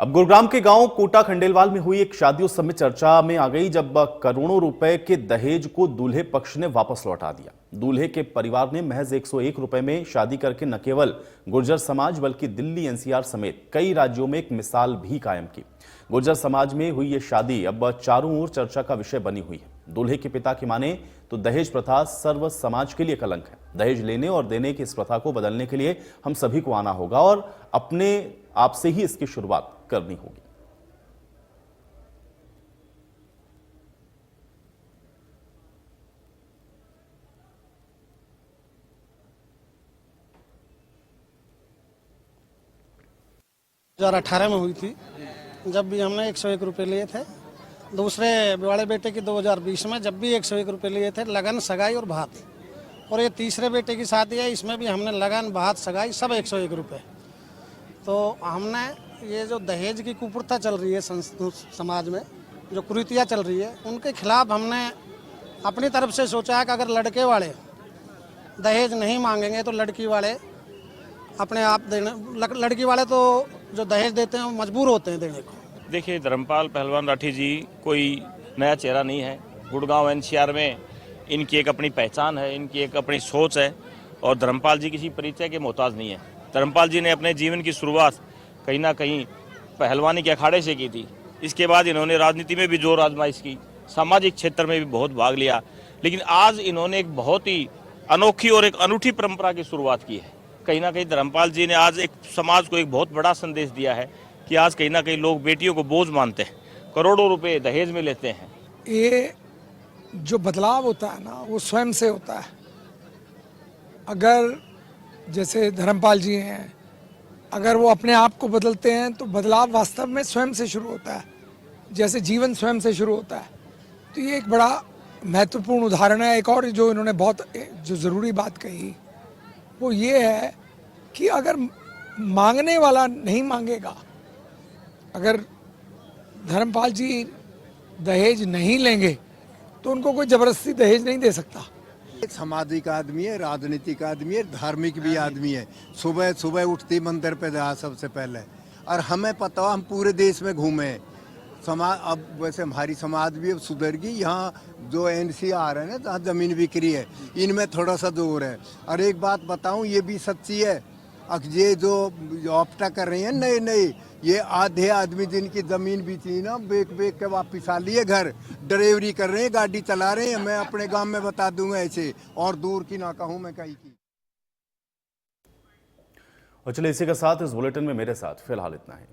अब गुरुग्राम के गांव कोटा खंडेलवाल में हुई एक शादी उस समय चर्चा में आ गई जब करोड़ों रुपए के दहेज को दूल्हे पक्ष ने वापस लौटा दिया। दूल्हे के परिवार ने महज 101 रुपए में शादी करके न केवल गुर्जर समाज बल्कि दिल्ली एनसीआर समेत कई राज्यों में एक मिसाल भी कायम की। गुर्जर समाज में हुई ये शादी अब चारों ओर चर्चा का विषय बनी हुई है। दूल्हे के पिता की माने तो दहेज प्रथा सर्व समाज के लिए कलंक है। दहेज लेने और देने की इस प्रथा को बदलने के लिए हम सभी को आना होगा और अपने आप से ही इसकी शुरुआत करनी होगी। हजार 18 में हुई थी, जब भी हमने 101 रुपये लिए थे। दूसरे बड़े बेटे की 2020 में जब भी 101 रुपये लिए थे, लगन, सगाई और भात। और ये तीसरे बेटे की शादी है, इसमें भी हमने लगन, भात, सगाई सब 101 रुपये। तो हमने ये जो दहेज की कुप्रथा चल रही है समाज में, जो कुरीतियाँ चल रही है, उनके खिलाफ हमने अपनी तरफ से सोचा है कि अगर लड़के वाले दहेज नहीं मांगेंगे तो लड़की वाले अपने आप देने, लड़की वाले तो जो दहेज देते हैं वो मजबूर होते हैं देने को। देखिए, धर्मपाल पहलवान राठी जी कोई नया चेहरा नहीं है। गुड़गांव एनसीआर में इनकी एक अपनी पहचान है, इनकी एक अपनी सोच है और धर्मपाल जी किसी परिचय के मोहताज नहीं है। धर्मपाल जी ने अपने जीवन की शुरुआत कहीं ना कहीं पहलवानी के अखाड़े से की थी। इसके बाद इन्होंने राजनीति में भी जोर आजमाइश की, सामाजिक क्षेत्र में भी बहुत भाग लिया, लेकिन आज इन्होंने एक बहुत ही अनोखी और एक अनूठी परंपरा की शुरुआत की है। कहीं ना कहीं धर्मपाल जी ने आज एक समाज को एक बहुत बड़ा संदेश दिया है कि आज कहीं ना कहीं लोग बेटियों को बोझ मानते हैं, करोड़ों रुपए दहेज में लेते हैं। ये जो बदलाव होता है ना, वो स्वयं से होता है। अगर जैसे धर्मपाल जी हैं, अगर वो अपने आप को बदलते हैं तो बदलाव वास्तव में स्वयं से शुरू होता है, जैसे जीवन स्वयं से शुरू होता है। तो ये एक बड़ा महत्वपूर्ण उदाहरण है। एक और जो इन्होंने बहुत जो ज़रूरी बात कही वो ये है कि अगर मांगने वाला नहीं मांगेगा, अगर धर्मपाल जी दहेज नहीं लेंगे तो उनको कोई ज़बरदस्ती दहेज नहीं दे सकता। एक सामाजिक आदमी है, राजनीतिक आदमी है, धार्मिक भी आदमी है। सुबह सुबह उठती मंदिर पे जा सबसे पहले, और हमें पता हो हम पूरे देश में घूमे समाज। अब वैसे हमारी समाज भी अब सुधर गई। यहाँ जो एनसीआर है ना, जहाँ जमीन बिक्री है, इनमें थोड़ा सा जोर है। और एक बात बताऊं, ये भी सच्ची है, ये जो ऑप्टा कर रही है नए नए, ये आधे आदमी जिनकी जमीन बेची ना, बेच बेच के वापिस आ लिए घर, ड्राइवरी कर रहे हैं, गाड़ी चला रहे हैं। मैं अपने गांव में बता दूंगा ऐसे, और दूर की ना कहूँ मैं कहीं की। और चलिए इसी के साथ इस बुलेटिन में मेरे साथ फिलहाल इतना ही।